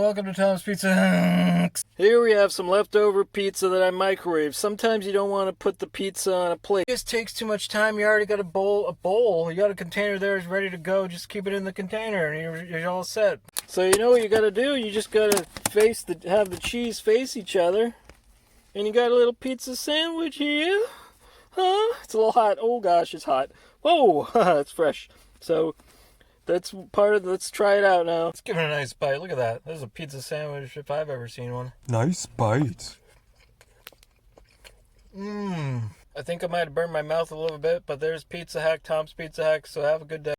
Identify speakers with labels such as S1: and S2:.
S1: welcome to Tom's Pizza Hacks. Here we have some leftover pizza that I microwaved. Sometimes you don't want to put the pizza on a plate. It just takes too much time. You already got a bowl. You got a container there is ready to go. Just keep it in the container and you're all set. So you know what you got to do? You just got to have the cheese face each other. And you got a little pizza sandwich here. Huh? It's a little hot. Oh gosh, it's hot. Whoa, it's fresh. So that's part of. Let's try it out now. Let's give it a nice bite. Look at that. This is a pizza sandwich if I've ever seen one.
S2: Nice bite.
S1: I think I might have burned my mouth a little bit, but there's Pizza Hack, Tom's Pizza Hack. So have a good day.